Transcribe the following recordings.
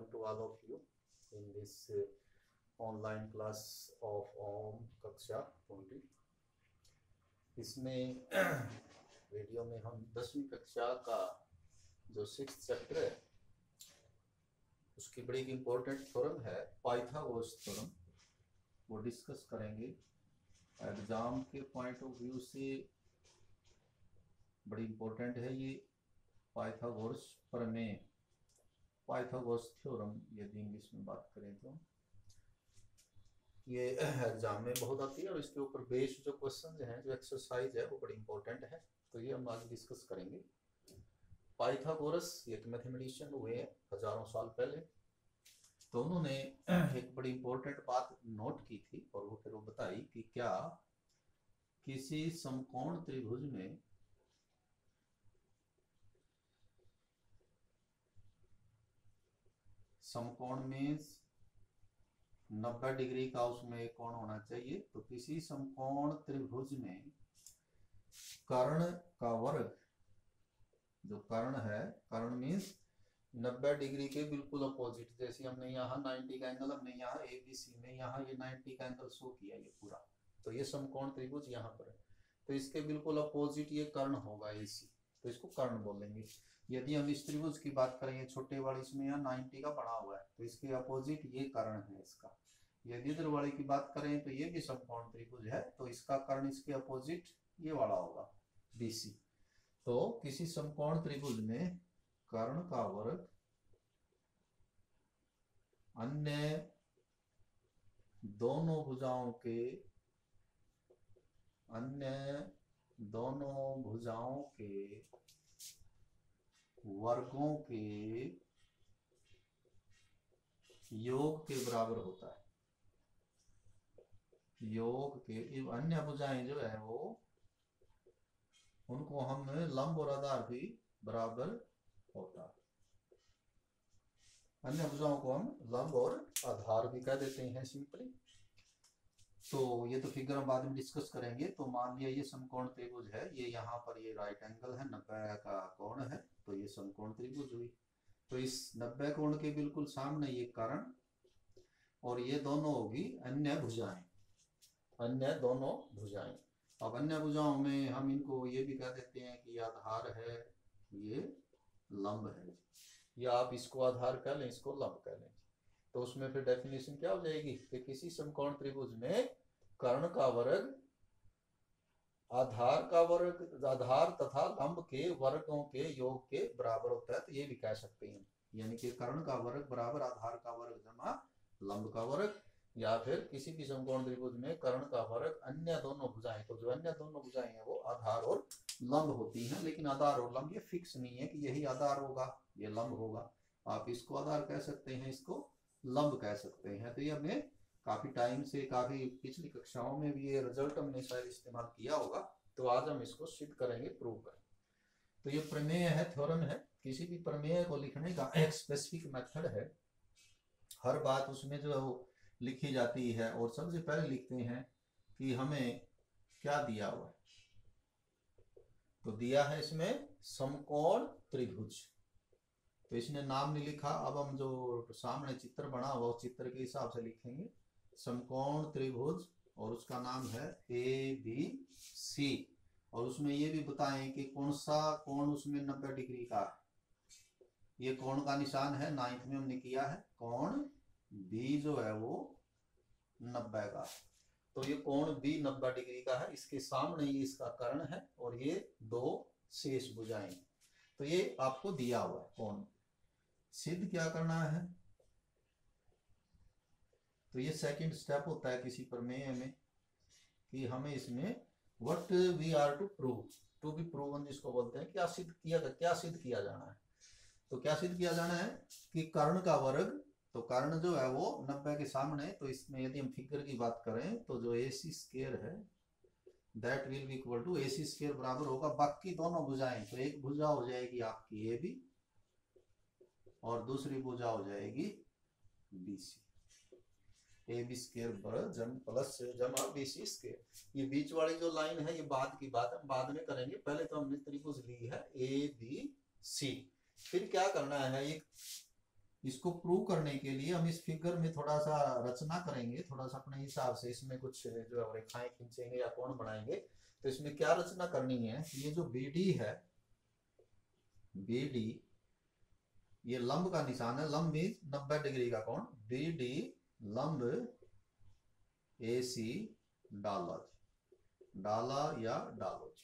welcome to all of you in this online class of OM कक्षा 20। इसमें video में हम 10वीं कक्षा का जो 6th चैप्टर है उसकी बड़ी इंपॉर्टेंट थ्योरम है पाइथागोरस थ्योरम, वो डिस्कस करेंगे। एग्जाम के पॉइंट ऑफ व्यू से बड़ी इंपॉर्टेंट है ये पाइथागोरस प्रमेय, पाइथागोरस थ्योरम यदि इंग्लिश में बात करें तो ये एग्जाम में बहुत आती है और इसके ऊपर बेस्ड जो क्वेश्चन हैं, जो एक्सरसाइज है वो बड़ी इंपॉर्टेंट है। तो ये हम आज डिस्कस करेंगे। पाइथागोरस एक मैथमेटिशियन हुए हैं हजारों साल पहले, तो उन्होंने एक बड़ी इंपॉर्टेंट बात नोट की थी और वो फिर वो बताई कि क्या किसी समकोण त्रिभुज में समकोण में 90 डिग्री का उसमें कोण होना चाहिए। तो किसी समकोण त्रिभुज में कर्ण का वर्ग, जो कर्ण है, कर्ण मीन्स 90 डिग्री के बिल्कुल अपोजिट। जैसे हमने यहाँ 90 का एंगल, हमने यहाँ ABC में यहाँ ये 90 का एंगल शो किया ये पूरा, तो ये समकोण त्रिभुज यहाँ पर है, तो इसके बिल्कुल अपोजिट ये कर्ण होगा AC, तो इसको कर्ण बोलेंगे। यदि हम इस त्रिभुज की बात करें, ये छोटे वाली, इसमें यहाँ 90 का बना हुआ है, तो इसके अपोजिट ये कर्ण है इसका। यदि इधर वाले की बात करें तो ये भी समकोण त्रिभुज है, तो इसका कर्ण इसके अपोजिट ये वाला होगा BC। तो किसी समकोण त्रिभुज में कर्ण का वर्ग अन्य दोनों भुजाओं के वर्गों के योग के बराबर होता है। योग के अन्य भुजाएं जो है वो, उनको हम लंब और आधार भी बराबर होता है। अन्य भुजाओं को हम लंब और आधार भी कह देते हैं सिंपली। तो ये तो फिगर हम बाद में डिस्कस करेंगे। तो मान लिया ये समकोण त्रिभुज है, ये यहाँ पर ये राइट एंगल है, 90 का कोण है, तो ये समकोण त्रिभुज हुई। तो इस 90 कोण के बिल्कुल सामने ये कर्ण और ये दोनों होगी अन्य भुजाएं, अन्य दोनों भुजाएं। अब अन्य भुजाओं में हम इनको ये भी कह देते हैं कि ये आधार है, ये लंब है, या आप इसको आधार कह लें, इसको लंब कह लें। तो उसमें फिर डेफिनेशन क्या हो जाएगी कि किसी समकोण त्रिभुज में कर्ण का वर्ग आधार का वर्ग, आधार तथा लंब के वर्गों के योग के बराबर होता है। तो ये भी कह सकते हैं, यानी कि कर्ण का वर्ग बराबर आधार का वर्ग जमा लंब का वर्ग, या फिर किसी भी समकोण त्रिभुज में कर्ण का वर्ग अन्य दोनों भुजाएं, तो जो अन्य दोनों भुजाएं हैं वो आधार और लंब होती हैं। लेकिन आधार और लंब ये फिक्स नहीं है कि यही आधार होगा ये लंब होगा। आप इसको आधार कह सकते हैं, इसको लंब कह सकते हैं। तो ये हमने काफी टाइम से, काफी पिछली कक्षाओं में भी ये रिजल्ट हमने शायद इस्तेमाल किया होगा। तो आज हम इसको सिद्ध करेंगे, प्रूव करेंगे। तो ये प्रमेय है, थ्योरम है। किसी भी प्रमेय को लिखने का एक स्पेसिफिक मेथड है, हर बात उसमें जो है वो लिखी जाती है। और सबसे पहले लिखते हैं कि हमें क्या दिया हुआ है। तो दिया है इसमें समकोण त्रिभुज, तो इसने नाम नहीं लिखा। अब हम जो सामने चित्र बना हुआ उस चित्र के हिसाब से लिखेंगे समकोण त्रिभुज, और उसका नाम है ABC। और उसमें ये भी बताएं कि कौन सा कोण उसमें 90 डिग्री का है। ये कोण का निशान है, 9th में हमने किया है। कोण B जो है वो 90 का, तो ये कोण B 90 डिग्री का है। इसके सामने ये इसका कर्ण है और ये दो शेष भुजाएं। तो ये आपको दिया हुआ है कोण। सिद्ध क्या करना है, तो ये सेकंड स्टेप होता है किसी प्रमेय में कि हमें इसमें what we are to prove, to be proven जिसको बोलते हैं, क्या सिद्ध किया जाना है। तो क्या सिद्ध किया जाना है कि कर्ण का वर्ग, तो कर्ण जो है वो 90 के सामने, तो इसमें यदि हम फिगर की बात करें तो जो AC स्क्वायर है that will be equal to AC square बराबर होगा बाकी दोनों भुजाएं। तो एक भुजा हो जाएगी आपकी AB और दूसरी भुजा हो जाएगी BC। AB स्क्वायर प्लस जमा BC स्क्वायर। ये बीच वाली जो लाइन है ये बाद की बात हम बाद में करेंगे। पहले तो हमने त्रिभुज ली है ABC। फिर क्या करना है, एक इसको प्रूव करने के लिए हम इस फिगर में थोड़ा सा रचना करेंगे, थोड़ा सा अपने हिसाब से इसमें कुछ जो है रेखाएं खींचेंगे या कोण बनाएंगे। तो इसमें क्या रचना करनी है, ये जो BD है, BD ये लंब का निशान है, लंब मीन्स 90 डिग्री का कोण, BD लंब AC डाला या डालोज।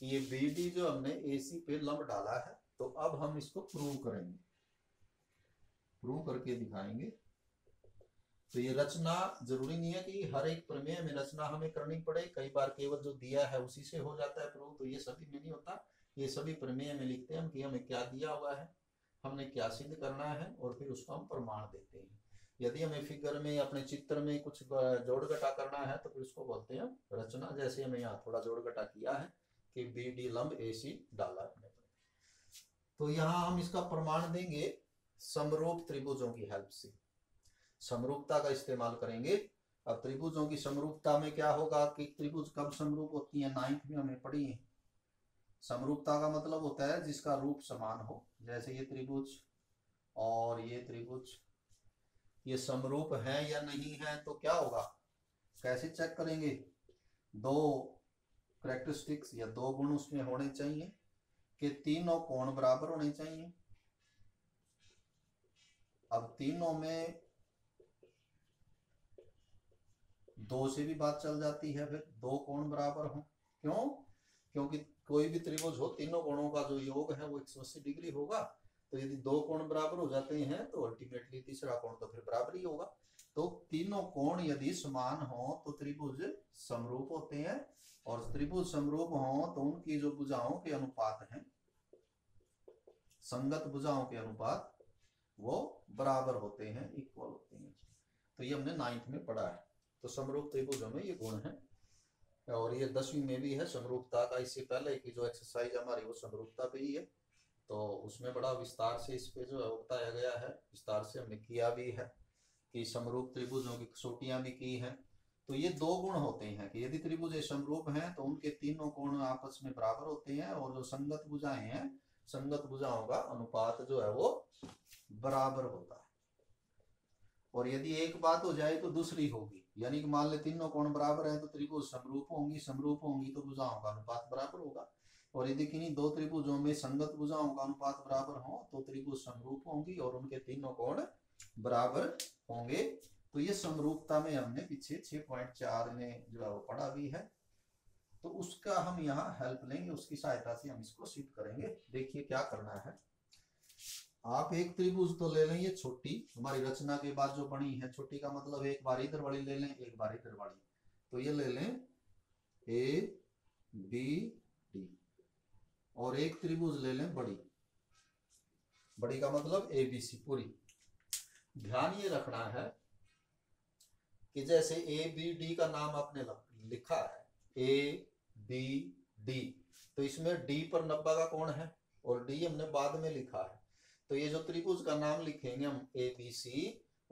ये BD जो हमने AC पे लंब डाला है, तो अब हम इसको प्रूव करेंगे, प्रूव करके दिखाएंगे। तो ये रचना जरूरी नहीं है कि हर एक प्रमेय में रचना हमें करनी पड़े, कई बार केवल जो दिया है उसी से हो जाता है प्रूव, तो ये सभी में नहीं होता। ये सभी प्रमेय में लिखते हैं हम कि हमें क्या दिया हुआ है, हमने क्या सिद्ध करना है, और फिर उसको हम प्रमाण देते हैं। यदि हमें फिगर में अपने चित्र में कुछ जोड़ घटा करना है तो फिर उसको बोलते हैं रचना। जैसे हमें यहाँ थोड़ा जोड़ घटा किया है कि BD लंब AC डाला है, तो यहाँ हम इसका प्रमाण देंगे समरूप त्रिभुजों की हेल्प से, समरूपता का इस्तेमाल करेंगे। अब त्रिभुजों की समरूपता में क्या होगा कि त्रिभुज कब समरूप होती है, 9th में हमें पढ़ी है। समरूपता का मतलब होता है जिसका रूप समान हो, जैसे ये त्रिभुज और ये त्रिभुज, ये समरूप है या नहीं है, तो क्या होगा, कैसे चेक करेंगे, दो कैरेक्टरिस्टिक्स या दो गुण उसमें होने चाहिए कि तीनों कोण बराबर होने चाहिए। अब तीनों में दो से भी बात चल जाती है, फिर दो कोण बराबर हो, क्यों, क्योंकि कोई भी त्रिभुज हो तीनों कोणों का जो योग है वो 180 डिग्री होगा। तो यदि दो कोण बराबर हो जाते हैं तो अल्टीमेटली तीसरा कोण तो फिर बराबर ही होगा। तो तीनों कोण यदि समान हो तो त्रिभुज समरूप होते हैं, और त्रिभुज समरूप हो तो उनकी जो भुजाओं के अनुपात हैं, संगत भुजाओं के अनुपात वो बराबर होते हैं, इक्वल होते हैं। तो ये हमने 9th में पढ़ा है। तो समरूप त्रिभुजों में ये गुण है, और ये 10वीं में भी है समरूपता का। इससे पहले की जो एक्सरसाइज हमारी वो समरूपता पे ही है, तो उसमें बड़ा विस्तार से इस पे जो है बताया गया है, विस्तार से हमने किया भी है कि समरूप त्रिभुजों की कसौटियां भी की हैं। तो ये दो गुण होते हैं कि यदि त्रिभुज समरूप हैं तो उनके तीनों कोण आपस में बराबर होते हैं, और जो संगत भुजाएं हैं, संगत भुजाओं का अनुपात जो है वो बराबर होता है। और यदि एक बात हो जाए तो दूसरी होगी, यानी कि मान ले तीनों कोण बराबर है तो त्रिभुज समरूप होंगी, समरूप होंगी तो भुजाओं का अनुपात बराबर होगा। और यदि किन्हीं दो त्रिभुजों में संगत भुजाओं का अनुपात बराबर हो तो त्रिभुज समरूप होंगी और उनके तीनों कोण बराबर होंगे। तो ये समरूपता में हमने पीछे 6.4 में जो है वो पढ़ा भी है, तो उसका हम यहाँ हेल्प लेंगे, उसकी सहायता से हम इसको सिद्ध करेंगे। देखिए क्या करना है, आप एक त्रिभुज तो ले लें, ये छोटी हमारी रचना के बाद जो बनी है, छोटी का मतलब एक बार इधर वाली ले लें, एक बार इधर वाली, तो ये ले लें ABD, और एक त्रिभुज ले लें बड़ी, बड़ी का मतलब ABC पूरी। ध्यान ये रखना है कि जैसे ABD का नाम आपने लिखा है ABD, तो इसमें D पर 90 का कोण है और D हमने बाद में लिखा है। तो ये जो त्रिभुज का नाम लिखेंगे हम ABC,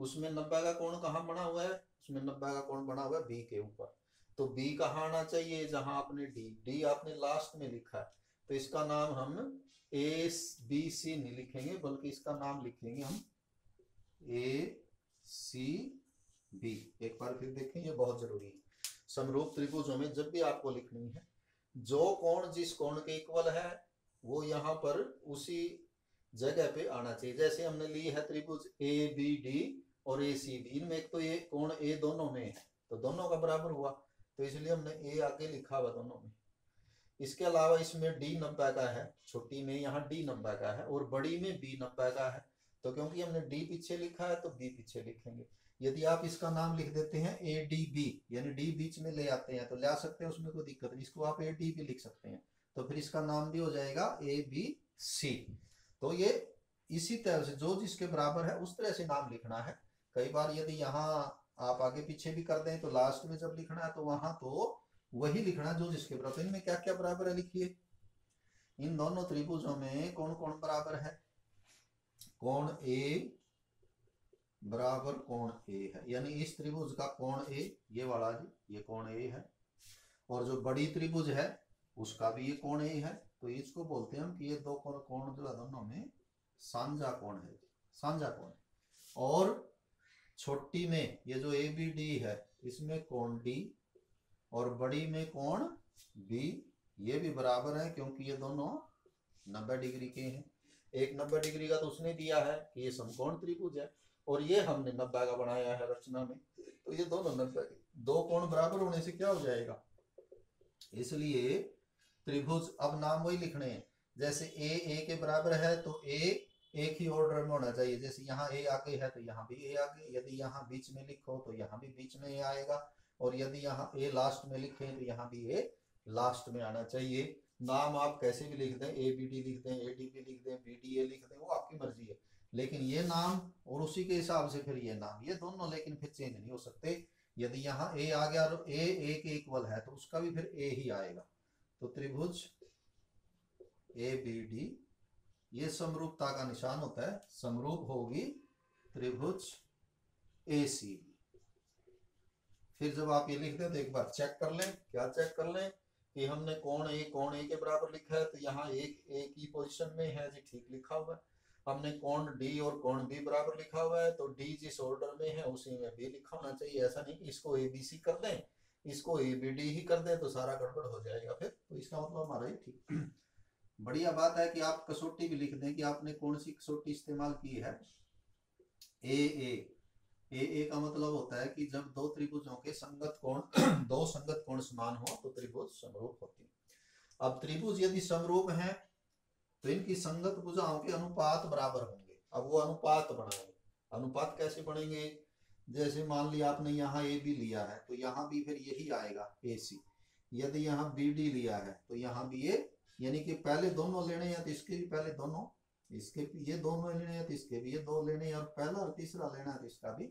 उसमें 90 का कोण कहाँ बना हुआ है, उसमें 90 का कोण बना हुआ है B के ऊपर। तो B कहाँ आना चाहिए, जहां आपने D आपने लास्ट में लिखा है, तो इसका नाम हम ABC नहीं लिखेंगे, बल्कि इसका नाम लिखेंगे हम ACB। एक बार फिर देखें, ये बहुत जरूरी है। समरूप त्रिभुजों में जब भी आपको लिखनी है, जो कोण जिस कोण के इक्वल है वो यहाँ पर उसी जगह पे आना चाहिए। जैसे हमने ली है त्रिभुज ABD और ACB, इनमें एक तो ये कोण A दोनों में है तो दोनों का बराबर हुआ, तो इसलिए हमने A आगे लिखा हुआ दोनों में। इसके अलावा इसमें D 90 का है, छोटी में यहाँ D 90 का है और बड़ी में B 90 का है, तो क्योंकि हमने D पीछे लिखा है तो B पीछे लिखेंगे। यदि आप इसका नाम लिख देते हैं ADB, यानी D बीच में ले आते हैं तो ले आ सकते हैं, उसमें कोई दिक्कत नहीं, इसको आप ADB लिख सकते हैं, तो फिर इसका नाम भी हो जाएगा ABC। तो ये इसी तरह से जो जिसके बराबर है उस तरह से नाम लिखना है। कई बार यदि यहाँ आप आगे पीछे भी कर दें तो लास्ट में जब लिखना है तो वहां तो वही लिखना जो जिसके बराबर। इनमें क्या क्या बराबर है लिखिए, इन दोनों त्रिभुजों में कौन कौन बराबर है, कोण A बराबर कोण A है, यानी इस त्रिभुज का कोण A, ये वाला जी, ये कोण A है, और जो बड़ी त्रिभुज है उसका भी ये कोण A है। तो इसको बोलते हैं हम कि ये दो कोण जो है दोनों में सांझा कोण है, साझा कोण है। और छोटी में ये जो ए बी डी है इसमें कोण डी और बड़ी में कोण बी, ये भी बराबर है क्योंकि ये दोनों 90 डिग्री के हैं। एक 90 डिग्री का तो उसने दिया है कि ये समकोण त्रिभुज है और ये हमने 90 का बनाया है रचना में, तो ये दोनों 90 के, दो कोण बराबर होने से क्या हो जाएगा, इसलिए त्रिभुज, अब नाम वही लिखने हैं। जैसे ए के बराबर है तो ए एक ही ऑर्डर में होना चाहिए, जैसे यहाँ ए आगे है तो यहाँ भी ए आगे, यदि यहाँ बीच में लिखो तो यहाँ भी बीच में ए आएगा, और यदि यहाँ ए लास्ट में लिखे तो यहाँ भी ए लास्ट में आना चाहिए। नाम आप कैसे भी लिख दें, ए बी डी लिख दें, ए डी बी लिख दें, बी डी ए लिख दें, वो आपकी मर्जी है, लेकिन ये नाम और उसी के हिसाब से फिर ये नाम, ये दोनों लेकिन फिर चेंज नहीं हो सकते। यदि यहाँ ए आ गया और ए के इक्वल है तो उसका भी फिर ए ही आएगा। तो त्रिभुज ए बी डी ये समरूपता का निशान होता है, समरूप होगी त्रिभुज ए सी। फिर जब आप ये लिख दें तो एक बार चेक कर लें, क्या चेक कर लें कि हमने कोण ए के बराबर लिखा है तो यहाँ एक ए की पोजीशन में है जी, ठीक लिखा हुआ है। हमने कोण डी और कोण बी बराबर लिखा हुआ है तो डी जिस ऑर्डर में है उसी में बी लिखा होना चाहिए। ऐसा नहीं कि इसको ए बी सी कर दें, इसको ए बी डी ही कर दें तो सारा गड़बड़ हो जाएगा फिर, तो इसका मतलब हमारा ही ठीक। बढ़िया बात है कि आप कसौटी भी लिख दें कि आपने कौन सी कसौटी इस्तेमाल की है, ए का मतलब होता है कि जब दो त्रिभुजों के संगत कोण दो संगत कोण समान हो तो त्रिभुज समरूप होती है। अब त्रिभुज यदि समरूप हैं तो इनकी संगत भुजाओं के अनुपात बराबर होंगे। अब वो अनुपात बनाएंगे, अनुपात कैसे बनेंगे, जैसे मान लिया आपने यहाँ ए बी लिया है तो यहाँ भी फिर यही आएगा ए सी, यदि यहाँ बी डी लिया है तो यहाँ भी ये, यानी कि पहले दोनों लेने हैं तो इसके भी पहले दोनों, इसके भी ये दोनों लेने हैं तो इसके भी ये दो लेने हैं, और पहला और तीसरा लेना है तो इसका भी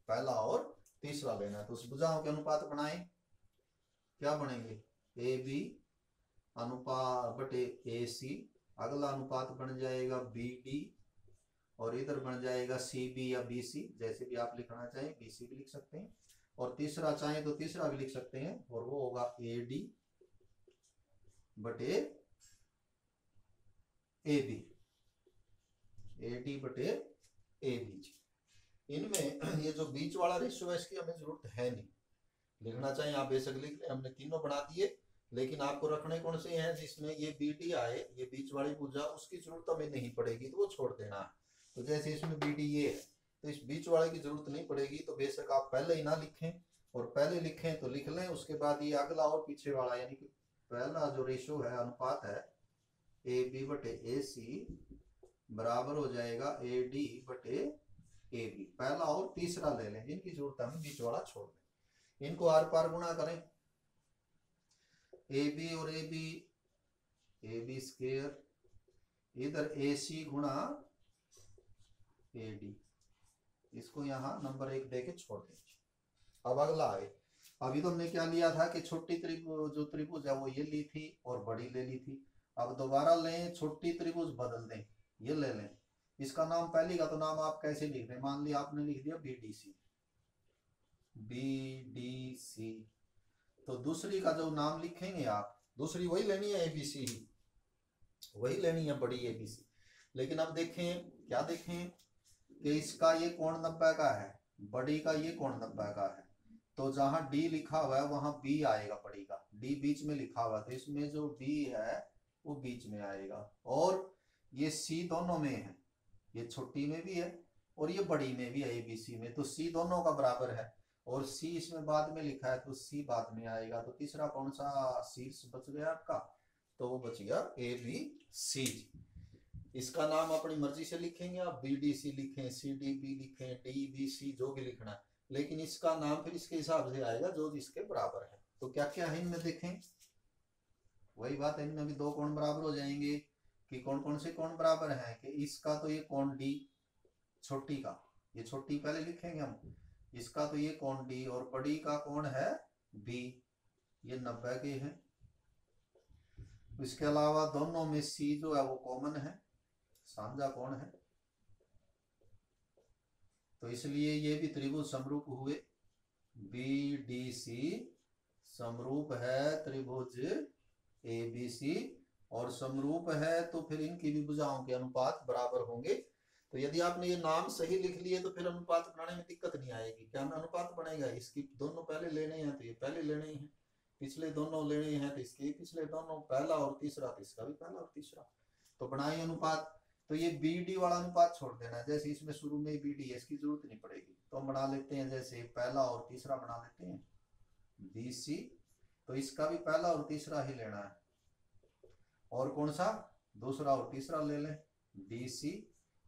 पहला और तीसरा लेना है। तो उस भुजाओं के अनुपात बनाए, क्या बनेंगे, ए बी अनुपात बटे ए सी, अगला अनुपात बन जाएगा बी डी, और इधर बन जाएगा सी बी या बी सी, जैसे भी आप लिखना चाहें, बी सी भी लिख सकते हैं, और तीसरा चाहें तो तीसरा भी लिख सकते हैं, और वो होगा ए डी बटे ए बी, ए डी बटे ए बी। इनमें ये जो बीच वाला रेशियो है इसकी हमें जरूरत है नहीं, लिखना चाहिए आप बेशक लिख लें, हमने तीनों बना दिए, लेकिन आपको रखने कौन से हैं जिसमें ये बी डी आए, ये बीच वाली भुजा, उसकी जरूरत हमें नहीं पड़ेगी तो वो छोड़ देना है। तो जैसे इसमें बी डी ये है तो इस बीच वाले की जरूरत नहीं पड़ेगी, तो बेशक आप पहले ही ना लिखें, और पहले लिखें तो लिख लें, उसके बाद ये अगला और पीछे वाला, यानी कि पहला जो रेशियो है, अनुपात है, ए बी बटे ए सी बराबर हो जाएगा ए डी बटे ए बी, पहला और तीसरा ले लें, जिनकी जरूरत है बीच वाला छोड़ दें, इनको आर पार गुणा करें, ए बी और ए बी स्क्वायर, इधर ए सी गुणा ए डी, इसको यहाँ नंबर 1 देके छोड़ देंगे। अब अगला आए, अभी तो हमने क्या लिया था कि छोटी त्रिभुज जो त्रिभुज है वो ये ली थी और बड़ी ले ली थी, अब दोबारा लें, छोटी त्रिभुज बदल दें, ये ले लें, इसका नाम पहले का तो नाम आप कैसे लिख दें, मान लिया आपने लिख दिया बी डी सी, तो दूसरी का जो नाम लिखेंगे आप, दूसरी वही लेनी है एबीसी ही, वही लेनी है बड़ी एबीसी, लेकिन अब देखें, क्या देखें कि इसका ये कोण 90 का है, बड़ी का ये कोण 90 का है, तो जहां डी लिखा हुआ है वहां बी आएगा, बड़ी का डी बीच में लिखा हुआ है तो इसमें जो बी है वो बीच में आएगा, और ये सी दोनों में है, ये छोटी में भी है और ये बड़ी में भी है एबीसी में, तो सी दोनों का बराबर है, और सी इसमें बाद में लिखा है तो सी बाद में आएगा, तो तीसरा कौन सा शीर्ष बच गया आपका, तो वो बच गया ए बी सी। इसका नाम अपनी मर्जी से लिखेंगे आप, बी डी सी लिखें, सी डी बी लिखें, डी बी सी, जो भी लिखना है, लेकिन इसका नाम फिर इसके हिसाब से आएगा जो इसके बराबर है। तो क्या क्या है इनमें देखें, वही बात है, इनमें भी दो कोण बराबर हो जाएंगे, कि कौन कौन से कोण बराबर है, कि इसका तो ये कोण डी, छोटी का, ये छोटी पहले लिखेंगे हम, इसका तो ये कोण डी, और बड़ी का कोण है बी, ये 90 के हैं, इसके अलावा दोनों में सी जो है वो कॉमन है, साझा कोण है, तो इसलिए ये भी त्रिभुज समरूप हुए, बी डी सी समरूप है त्रिभुज ए बी सी, और समरूप है तो फिर इनकी भी भुजाओं के अनुपात बराबर होंगे, तो यदि आपने ये नाम सही लिख लिए तो फिर अनुपात बनाने में दिक्कत नहीं आएगी। क्या अनुपात बनेगा, इसकी दोनों पहले लेने हैं तो ये पहले लेने हैं, पिछले दोनों लेने हैं तो इसके पिछले दोनों, पहला और तीसरा तो इसका भी पहला और तीसरा, तो बनाए अनुपात। तो ये बी डी वाला अनुपात छोड़ देना है, जैसे इसमें शुरू में बी डी है, इसकी जरूरत नहीं पड़ेगी। तो हम बना लेते हैं, जैसे पहला और तीसरा बना लेते हैं बी सी, तो इसका भी पहला और तीसरा ही लेना है, और कौन सा, दूसरा और तीसरा ले लें डी सी,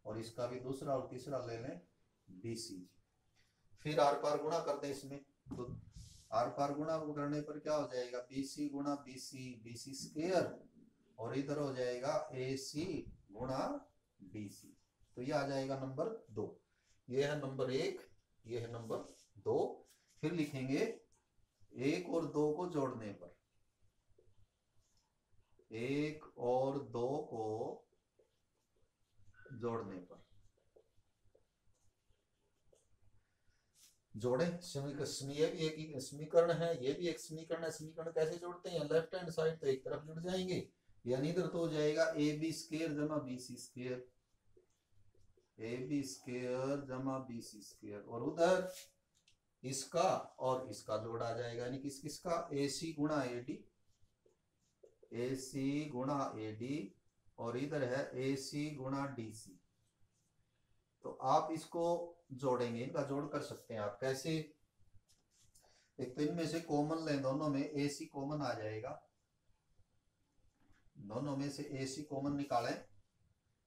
और इसका भी दूसरा और तीसरा ले लें बी सी। फिर आर पार गुणा कर दें इसमें, तो आर पार गुणा करने पर क्या हो जाएगा, बी सी गुणा बी सी स्क्वायर, और इधर हो जाएगा ए सी गुणा बी सी। तो ये आ जाएगा नंबर 2। ये है नंबर 1, ये है नंबर 2। फिर लिखेंगे 1 और 2 को जोड़ने पर, 1 और 2 को जोड़ने पर, जोड़े ये भी एक समीकरण है, ये भी एक समीकरण है। समीकरण कैसे जोड़ते हैं, लेफ्ट हैंड साइड तो एक तरफ जुड़ जाएंगे, यानी इधर तो हो जाएगा ए बी स्क्वायर जमा B C square, A B square जमा बी सी स्क्वायर, और उधर इसका और इसका जोड़ आ जाएगा, यानी किस किसका, ए सी गुणा ए डी, ए सी गुणा ए डी, और इधर है ए सी गुणा डी सी। तो आप इसको जोड़ेंगे, इनका जोड़ कर सकते हैं आप कैसे, एक तो इनमें से कॉमन लें, दोनों में ए सी कॉमन आ जाएगा, दोनों में से ए सी कॉमन निकालें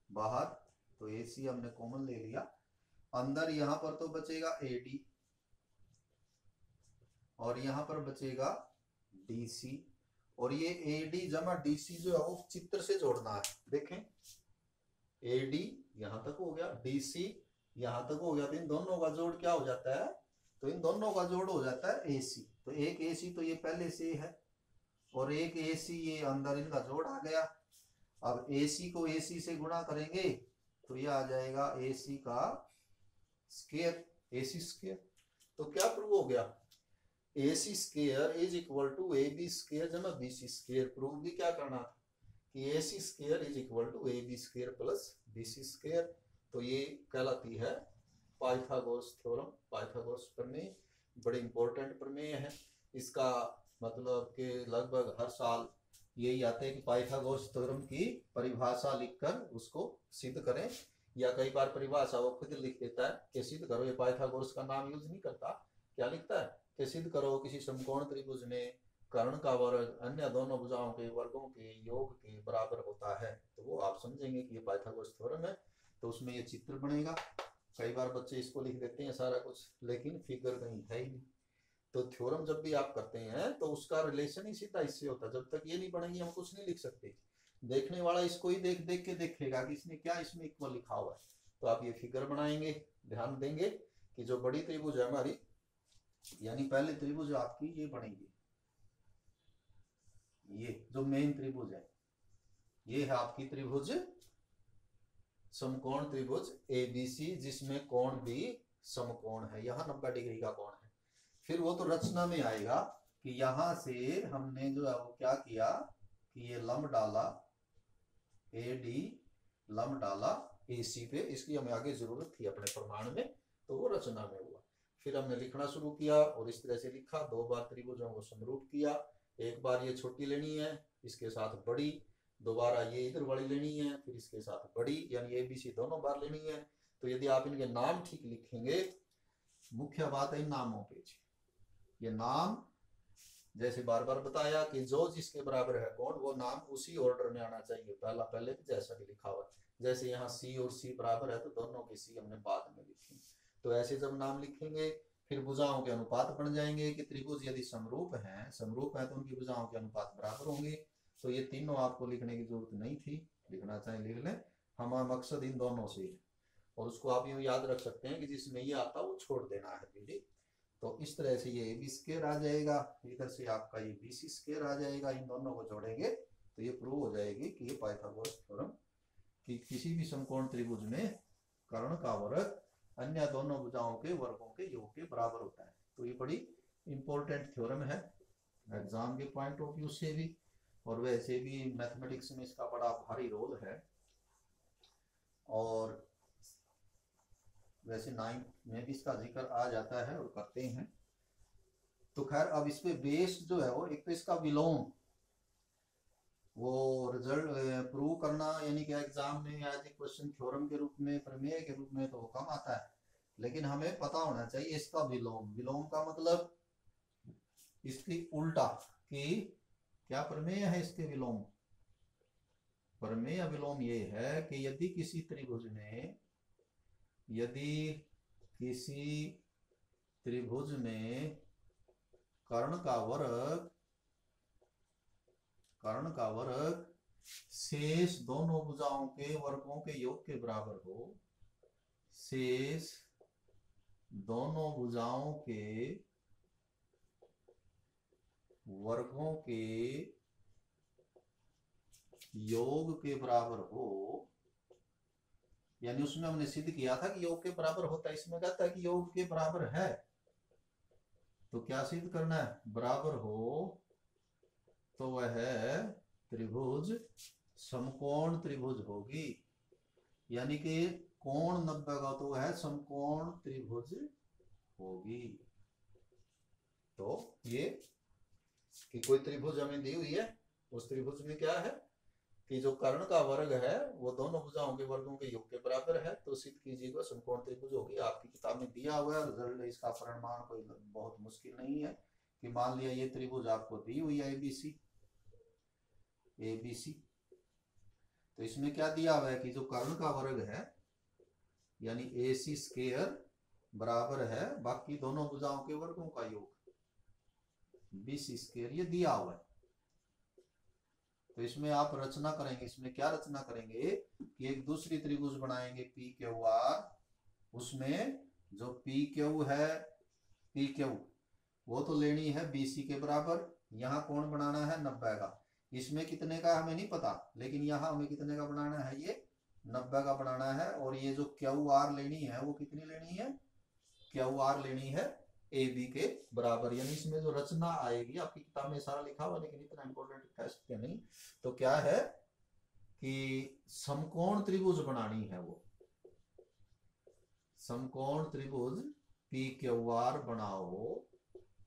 बाहर, तो ए सी हमने कॉमन ले लिया, अंदर यहां पर तो बचेगा ए डी, और यहां पर बचेगा डी सी, और ये ए डी जमा डी सी जो है वो चित्र से जोड़ना है। देखें ए डी यहां तक हो गया, डी सी यहां तक हो गया, तो इन दोनों का जोड़ क्या हो जाता है, तो इन दोनों का जोड़ हो जाता है ए सी। तो एक ए सी तो ये पहले से है, और एक ए सी ये अंदर, इनका जोड़ आ गया। अब ए सी को ए सी से गुणा करेंगे तो ये आ जाएगा ए सी का स्क्वायर, ए सी स्क्वायर। तो क्या प्रूव हो गया, A C square is equal to A B square जमा बी सी स्क्वायर। प्रूव भी क्या करना था कि A C square is equal to A B square plus B C square. तो ये कहलाती है पाइथागोरस थ्योरम, पाइथागोरस प्रमेय, बड़े इंपॉर्टेंट प्रमेय है। इसका मतलब कि लगभग हर साल यही आते हैं कि पाइथागोरस थ्योरम की परिभाषा लिखकर उसको सिद्ध करें, या कई बार परिभाषा वो खुद लिख देता है कि सिद्ध करो, ये पाइथागोरस का नाम यूज नहीं करता, क्या लिखता है कि सिद्ध करो किसी समकोण त्रिभुज में कर्ण का वर्ग अन्य दोनों भुजाओं के वर्गों के योग के बराबर होता है। तो वो आप समझेंगे कि ये पाइथागोरस थ्योरम है, तो उसमें ये चित्र बनेगा। कई बार बच्चे इसको लिख देते हैं सारा कुछ, लेकिन फिगर कहीं है ही नहीं। तो थ्योरम जब भी आप करते हैं तो उसका रिलेशन ही सीधा इससे होता है, जब तक ये नहीं बनेगी हम कुछ नहीं लिख सकते। देखने वाला इसको ही देख देख के देखेगा कि इसने क्या इसमें इक्वल लिखा हुआ है। तो आप ये फिगर बनाएंगे, ध्यान देंगे कि जो बड़ी त्रिभुज है हमारी, यानी पहले त्रिभुज आपकी ये बनेगी, ये जो मेन त्रिभुज है ये है आपकी त्रिभुज समकोण त्रिभुज एबीसी, जिसमें कोण भी समकोण है, यहाँ 90 डिग्री का कोण है। फिर वो तो रचना में आएगा कि यहां से हमने जो है वो क्या किया कि ये लंब डाला ए डी, लंब डाला ए सी पे, इसकी हमें आगे जरूरत थी अपने प्रमाण में, तो वो रचना में हुआ। फिर हमने लिखना शुरू किया और इस तरह से लिखा, 2 बार त्रिभुजों को समरूप किया, एक बार ये छोटी लेनी है इसके साथ बड़ी, दोबारा ये इधर वाली लेनी है फिर इसके साथ बड़ी, यानी ए बी सी दोनों बार लेनी है। तो यदि आप इनके नाम ठीक लिखेंगे, मुख्य बात है इन नामों पे, ये नाम जैसे बार बार बताया कि जो जिसके बराबर है कौन, वो नाम उसी ऑर्डर में आना चाहिए, पहला पहले जैसा भी लिखा हुआ है। जैसे यहाँ सी और सी बराबर है तो दोनों की सी हमने बाद में लिखी। तो ऐसे जब नाम लिखेंगे फिर भुजाओं के अनुपात बन जाएंगे कि त्रिभुज यदि समरूप है तो उनकी भुजाओं के अनुपात बराबर होंगे। तो ये तीनों आपको लिखने की जरूरत नहीं थी, लिखना चाहे लिख लें, हमारा मकसद इन दोनों से है। और उसको आप यूं याद रख सकते हैं कि जिसमें ये आता वो छोड़ देना है पीढ़ी। तो इस तरह से ये बी स्क्वायर आ जाएगा, इधर से आपका ये बी सी स्क्वायर आ जाएगा, इन दोनों को जोड़ेंगे तो ये प्रूव हो जाएगी कि ये पाइथागोरस थ्योरम कि किसी भी समकोण त्रिभुज में कर्ण का वर्ग अन्य दोनों भुजाओं के वर्गों के योग के बराबर होता है। तो ये बड़ी इंपॉर्टेंट थ्योरम है एग्जाम के पॉइंट ऑफ व्यू से भी, और वैसे भी मैथमेटिक्स में इसका बड़ा भारी रोल है। और वैसे 9th में भी इसका जिक्र आ जाता है और करते हैं। तो खैर अब इस पे बेस्ड जो है वो एक तो इसका विलोम, वो रिजल्ट प्रूव करना, यानी कि एग्जाम में एज ए क्वेश्चन थ्योरम के रूप में, प्रमेय के रूप में तो वो कम आता है, लेकिन हमें पता होना चाहिए इसका विलोम। विलोम का मतलब इसकी उल्टा, कि क्या प्रमेय है इसके विलोम। प्रमेय विलोम ये है कि यदि किसी त्रिभुज में, यदि किसी त्रिभुज में कर्ण का वर्ग शेष दोनों भुजाओं के वर्गों के योग के बराबर हो, शेष दोनों भुजाओं के वर्गों के योग के बराबर हो, यानी उसमें हमने सिद्ध किया था कि योग के बराबर होता है, इसमें कहता है कि योग के बराबर है, तो क्या सिद्ध करना है, बराबर हो, तो वह त्रिभुज समकोण त्रिभुज होगी, यानी कि कोण 90 का तो वह समकोण त्रिभुज होगी। तो ये कि कोई त्रिभुज हमें दी हुई है, उस त्रिभुज में क्या है कि जो कर्ण का वर्ग है वो दोनों भुजाओं के वर्गों के योग के बराबर है, तो सिद्ध कीजिएगा समकोण त्रिभुज होगी। आपकी किताब में दिया हुआ है, रिजल्ट इसका प्रमाण कोई बहुत मुश्किल नहीं है कि मान लिया ये त्रिभुज आपको दी हुई है ABC, तो इसमें क्या दिया हुआ है कि जो कर्ण का वर्ग है यानी AC स्क्वायर बराबर है बाकी दोनों भुजाओं के वर्गों का योग BC स्क्वायर, ये दिया हुआ है। तो इसमें आप रचना करेंगे, इसमें क्या रचना करेंगे कि एक दूसरी त्रिभुज बनाएंगे PQR, उसमें जो PQ है, PQ वो तो लेनी है BC के बराबर, यहाँ कोण बनाना है 90 का, इसमें कितने का हमें नहीं पता, लेकिन यहाँ हमें कितने का बनाना है, ये 90 का बनाना है। और ये जो QR लेनी है वो कितनी लेनी है, QR लेनी है AB के बराबर, यानी इसमें जो रचना आएगी, आपकी किताब में सारा लिखा हुआ लेकिन इतना इंपॉर्टेंट टेस्ट के नहीं, तो क्या है कि समकोण त्रिभुज बनानी है, वो समकोण त्रिभुज PQR बनाओ,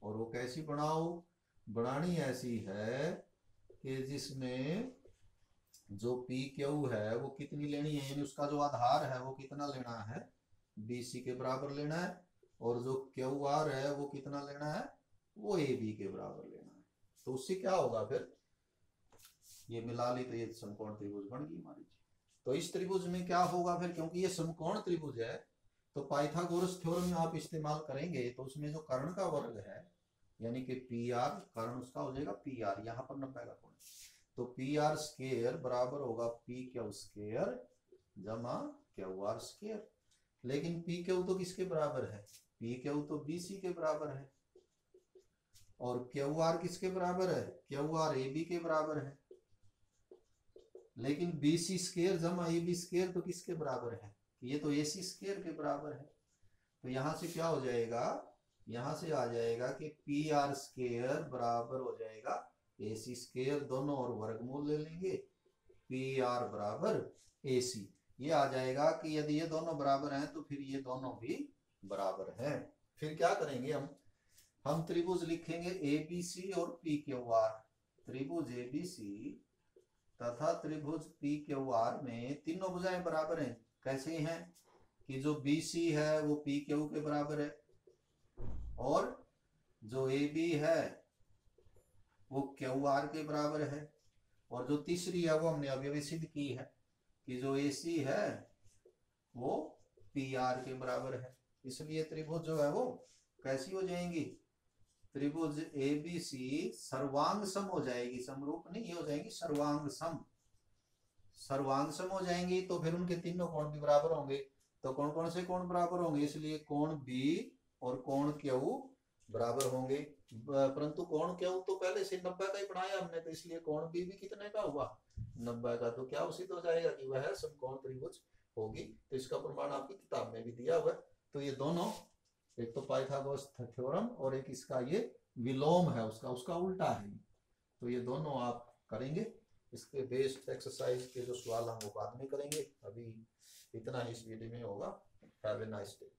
और वो कैसी बनाओ, बनानी ऐसी है कि जिसमें जो PQ है वो कितनी लेनी है, यानी उसका जो आधार है वो कितना लेना है, BC के बराबर लेना है, और जो QR है वो कितना लेना है, वो AB के बराबर लेना है। तो उससे क्या होगा, फिर ये मिला ली तो ये समकोण त्रिभुज बन गई हमारी। तो इस त्रिभुज में क्या होगा फिर, क्योंकि ये समकोण त्रिभुज है तो पाइथागोरस थ्योरम में आप इस्तेमाल करेंगे, तो उसमें जो कर्ण का वर्ग है यानी कि PR, कर्ण उसका हो जाएगा PR, यहाँ पर 90 का कोण, तो PR स्क्वायर बराबर होगा PQ स्क्वायर जमा QR स्क्वायर। लेकिन PQ तो किसके बराबर है, PQ तो BC के बराबर है, और QR किसके बराबर है, QR AB के बराबर है, लेकिन BC स्क्वायर जमा AB स्क्वायर तो किसके बराबर है, ये तो AC स्क्वायर के बराबर है। तो यहां से क्या हो जाएगा, यहां से आ जाएगा कि PR स्क्वायर बराबर हो जाएगा AC स्क्वायर, दोनों और वर्गमूल ले लेंगे, PR बराबर AC, ये आ जाएगा कि यदि ये दोनों बराबर हैं तो फिर ये दोनों भी बराबर हैं। फिर क्या करेंगे, हम त्रिभुज लिखेंगे ABC और PQR, त्रिभुज ABC तथा त्रिभुज PQR में तीनों भुजाएं बराबर हैं। कैसे हैं कि जो BC है वो PQ के बराबर है, और जो AB है वो QR के बराबर है, और जो तीसरी है वो हमने अभी सिद्ध की है कि जो AC है वो PR के बराबर है। इसलिए त्रिभुज जो है वो कैसी हो जाएंगी, त्रिभुज ABC सर्वांग सम हो जाएगी, समरूप नहीं हो जाएंगी, सर्वांग सम, सर्वांग सम हो जाएंगी, तो फिर उनके तीनों कोण भी बराबर होंगे। तो कौन कौन से कोण बराबर होंगे, इसलिए कोण B और कोण Q बराबर होंगे, परंतु कोण Q तो पहले से 90 का ही बनाया हमने, तो इसलिए कोण B भी कितने का हुआ, 90 का, तो क्या उचित हो जाएगा कि वह समकोण त्रिभुज होगी। तो इसका प्रमाण आपकी किताब में भी दिया हुआ है। तो ये दोनों, एक तो पाइथागोरस थ्योरम और एक इसका ये विलोम है, उसका उल्टा है, तो ये दोनों आप करेंगे। इसके बेस्ड एक्सरसाइज के जो सवाल हम वो बाद में करेंगे, अभी इतना ही इस वीडियो में होगा। Have a nice day.